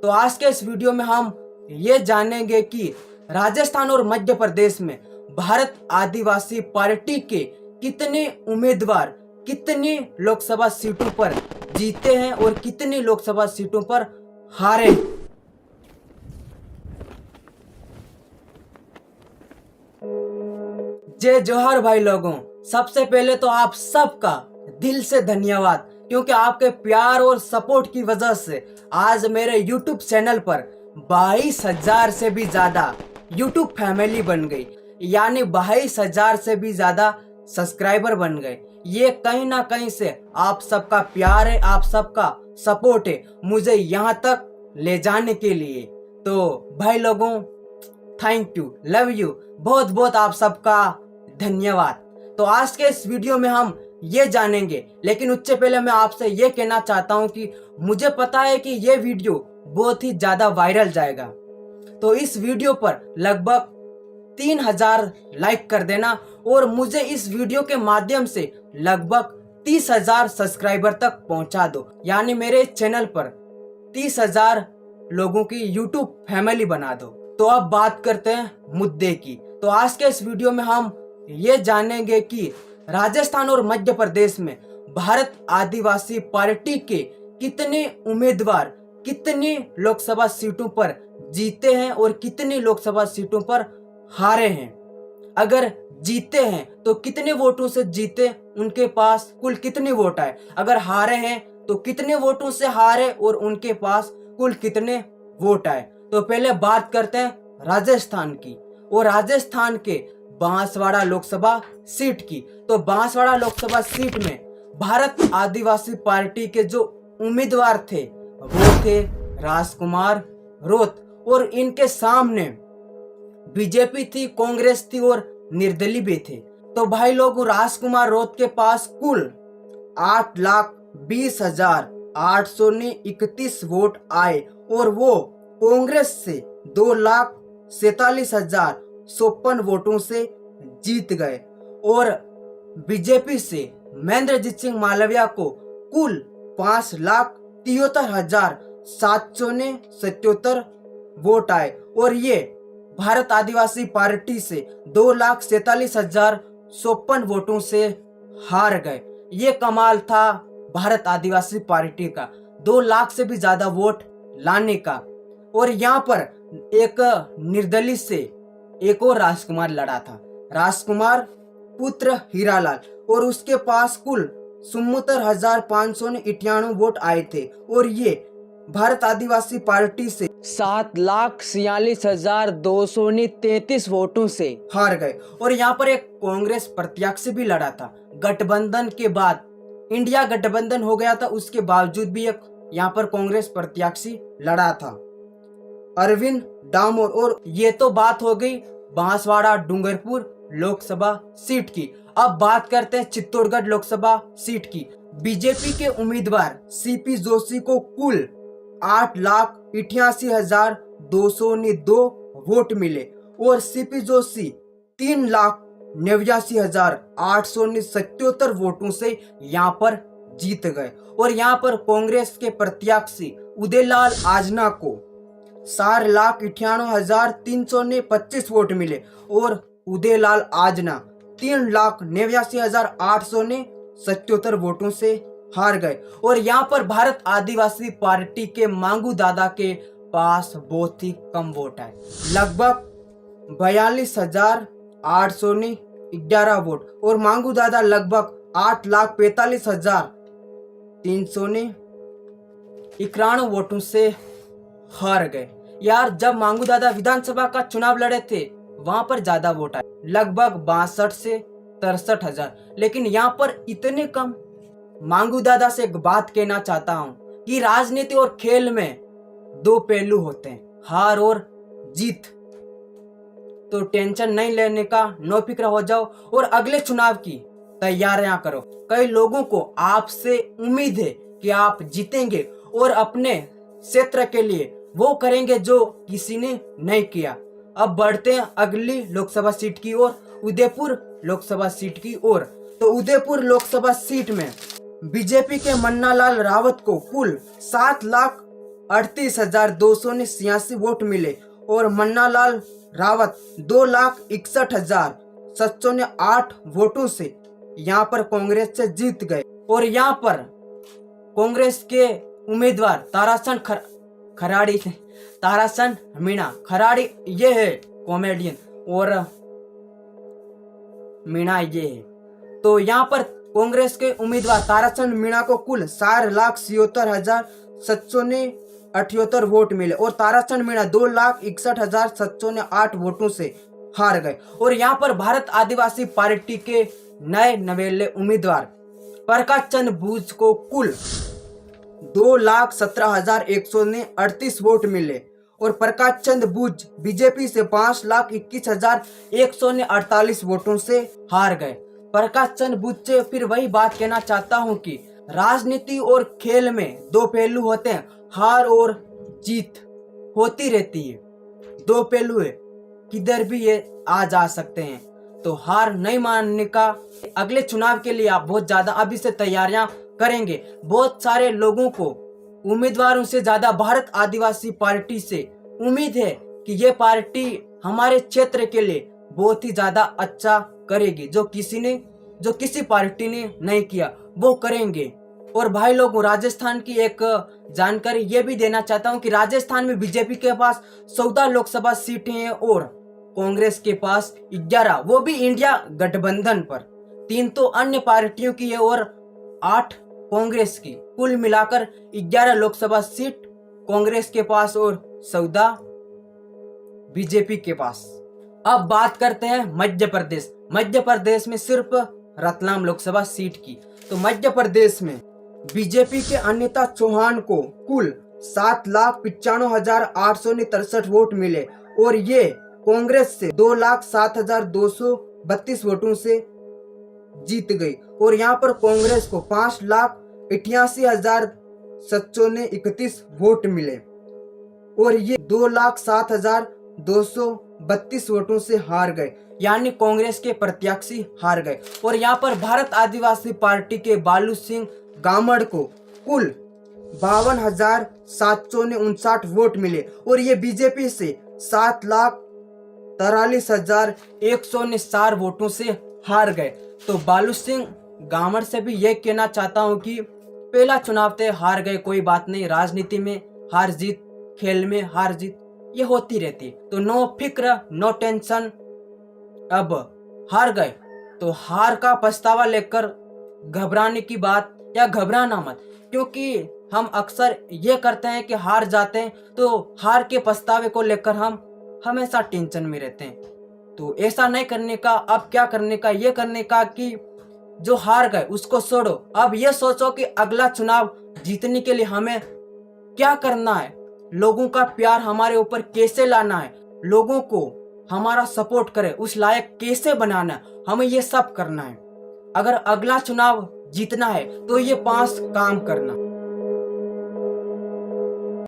तो आज के इस वीडियो में हम ये जानेंगे कि राजस्थान और मध्य प्रदेश में भारत आदिवासी पार्टी के कितने उम्मीदवार कितनी लोकसभा सीटों पर जीते हैं और कितनी लोकसभा सीटों पर हारे। जय जोहार भाई लोगों, सबसे पहले तो आप सबका दिल से धन्यवाद, क्योंकि आपके प्यार और सपोर्ट की वजह से आज मेरे YouTube चैनल पर 22,000 से भी ज्यादा YouTube फैमिली बन गई, यानी 22,000 से भी ज्यादा सब्सक्राइबर बन गए। ये कहीं ना कहीं से आप सबका प्यार है, आप सबका सपोर्ट है मुझे यहाँ तक ले जाने के लिए। तो भाई लोगों, थैंक यू, लव यू, बहुत बहुत आप सबका धन्यवाद। तो आज के इस वीडियो में हम ये जानेंगे, लेकिन उससे पहले मैं आपसे ये कहना चाहता हूँ कि मुझे पता है कि ये वीडियो बहुत ही ज्यादा वायरल जाएगा, तो इस वीडियो पर लगभग 3,000 लाइक कर देना और मुझे इस वीडियो के माध्यम से लगभग 30,000 सब्सक्राइबर तक पहुंचा दो, यानी मेरे चैनल पर 30,000 लोगों की YouTube फैमिली बना दो। तो अब बात करते हैं मुद्दे की। तो आज के इस वीडियो में हम ये जानेंगे कि राजस्थान और मध्य प्रदेश में भारत आदिवासी पार्टी के कितने उम्मीदवार कितनी लोकसभा सीटों पर जीते हैं और कितनी लोकसभा सीटों पर हारे हैं। अगर जीते हैं तो कितने वोटों से जीते, उनके पास कुल कितने वोट आए। अगर हारे हैं तो कितने वोटों से हारे और उनके पास कुल कितने वोट आए। तो पहले बात करते हैं राजस्थान की, और राजस्थान के बांसवाड़ा लोकसभा सीट की। तो बांसवाड़ा लोकसभा सीट में भारत आदिवासी पार्टी के जो उम्मीदवार थे वो थे राजकुमार रोत, और इनके सामने बीजेपी थी, कांग्रेस थी और निर्दलीय भी थे। तो भाई लोग, राजकुमार रोत के पास कुल 8,20,831 वोट आए और वो कांग्रेस से 2,47,056 वोटों से जीत गए, और बीजेपी से महेंद्रजीत सिंह मालविया को कुल 5,73,777 वोट आए, और ये भारत आदिवासी पार्टी से 2,47,056 वोटों से हार गए। ये कमाल था भारत आदिवासी पार्टी का, 2 लाख से भी ज्यादा वोट लाने का। और यहाँ पर एक निर्दलीय से एक और राजकुमार लड़ा था, राजकुमार पुत्र हीरालाल, और उसके पास कुल 74,598 वोट आए थे, और ये भारत आदिवासी पार्टी से 7,46,233 वोटों से हार गए। और यहाँ पर एक कांग्रेस प्रत्याशी भी लड़ा था। गठबंधन के बाद इंडिया गठबंधन हो गया था, उसके बावजूद भी एक यहाँ पर कांग्रेस प्रत्याशी लड़ा था, अरविंद डामोर। और ये तो बात हो गई बांसवाड़ा डूंगरपुर लोकसभा सीट की। अब बात करते हैं चित्तौड़गढ़ लोकसभा सीट की। बीजेपी के उम्मीदवार सीपी जोशी को कुल 8,88,202 वोट मिले, और सीपी जोशी 3,89,877 वोटों से यहाँ पर जीत गए। और यहाँ पर कांग्रेस के प्रत्याशी उदयलाल आजना को 4,98,325 वोट मिले, और उदयलाल आजना 3,89,877 वोटों से हार गए। और यहाँ पर भारत आदिवासी पार्टी के मांगू दादा के पास बहुत ही कम वोट आए, लगभग 42,811 वोट, और मांगू दादा लगभग 8,45,391 वोटों से हार गए। यार, जब मांगू दादा विधानसभा का चुनाव लड़े थे वहां पर ज्यादा वोट आए, लगभग 62 से 63,000, लेकिन यहाँ पर इतने कम। मांगू दादा से एक बात कहना चाहता हूँ कि राजनीति और खेल में 2 पहलू होते हैं, हार और जीत। तो टेंशन नहीं लेने का, नो फिक्र हो जाओ और अगले चुनाव की तैयारियां करो। कई लोगों को आपसे उम्मीद है कि आप जीतेंगे और अपने क्षेत्र के लिए वो करेंगे जो किसी ने नहीं किया। अब बढ़ते हैं अगली लोकसभा सीट की ओर, उदयपुर लोकसभा सीट की ओर। तो उदयपुर लोकसभा सीट में बीजेपी के मन्नालाल रावत को कुल 38,286 वोट मिले और मन्ना लाल रावत 2,61,708 वोटों से यहाँ पर कांग्रेस से जीत गए। और यहाँ पर कांग्रेस के उम्मीदवार ताराचंद मीणा खराड़ी ये है कॉमेडियन और मीणा ये है। तो यहाँ पर कांग्रेस के उम्मीदवार ताराचंद मीणा को कुल 4,76,778 वोट मिले और ताराचंद मीणा 2,61,708 वोटों से हार गए। और यहाँ पर भारत आदिवासी पार्टी के नए नवेले उम्मीदवार प्रकाश चंद्र भूज को कुल 2,17,138 वोट मिले और प्रकाश चंद्र भूज बीजेपी से 5,21,148 वोटों से हार गए। प्रकाश चंद्र भूज से फिर वही बात कहना चाहता हूं कि राजनीति और खेल में दो पहलू होते हैं, हार और जीत होती रहती है, दो पहलू है, किधर भी ये आ जा सकते हैं। तो हार नहीं मानने का, अगले चुनाव के लिए आप बहुत ज्यादा अभी से तैयारियां करेंगे। बहुत सारे लोगों को उम्मीदवारों से ज्यादा भारत आदिवासी पार्टी से उम्मीद है कि ये पार्टी हमारे क्षेत्र के लिए बहुत ही ज्यादा अच्छा करेगी, जो किसी पार्टी ने नहीं किया वो करेंगे। और भाई लोगों, राजस्थान की एक जानकारी ये भी देना चाहता हूँ कि राजस्थान में बीजेपी के पास 14 लोकसभा सीटें हैं और कांग्रेस के पास 11, वो भी इंडिया गठबंधन पर। 3 तो अन्य पार्टियों की है और 8 कांग्रेस की। कुल मिलाकर 11 लोकसभा सीट कांग्रेस के पास और 14 बीजेपी के पास। अब बात करते हैं मध्य प्रदेश। मध्य प्रदेश में सिर्फ रतलाम लोकसभा सीट की। तो मध्य प्रदेश में बीजेपी के अनिता चौहान को कुल 7,95,863 वोट मिले और ये कांग्रेस से 2,07,232 वोटों से जीत गई। और यहाँ पर कांग्रेस को 5,88,731 वोट मिले और ये 2,07,232 वोटों से हार गए, यानी कांग्रेस के प्रत्याशी हार गए। और यहाँ पर भारत आदिवासी पार्टी के बालू सिंह गामड़ को कुल 52,759 वोट मिले और ये बीजेपी से 7,43,104 वोटों से हार गए। तो बालू सिंह गामड़ से भी यह कहना चाहता हूं कि पहला चुनाव थे, हार गए, कोई बात नहीं। राजनीति में हार जीत, खेल में हार जीत ये होती रहती। तो नो फिक्र नो टेंशन, अब हार गए तो हार का पछतावा लेकर घबराने की बात या घबराना मत, क्योंकि हम अक्सर ये करते हैं कि हार जाते हैं तो हार के पछतावे को लेकर हम हमेशा टेंशन में रहते हैं। तो ऐसा नहीं करने का। अब क्या करने का, ये करने का कि जो हार गए उसको छोड़ो। अब ये सोचो कि अगला चुनाव जीतने के लिए हमें क्या करना है, लोगों का प्यार हमारे ऊपर कैसे लाना है, लोगों को हमारा सपोर्ट करे उस लायक कैसे बनाना है, हमें ये सब करना है। अगर अगला चुनाव जीतना है तो ये 5 काम करना।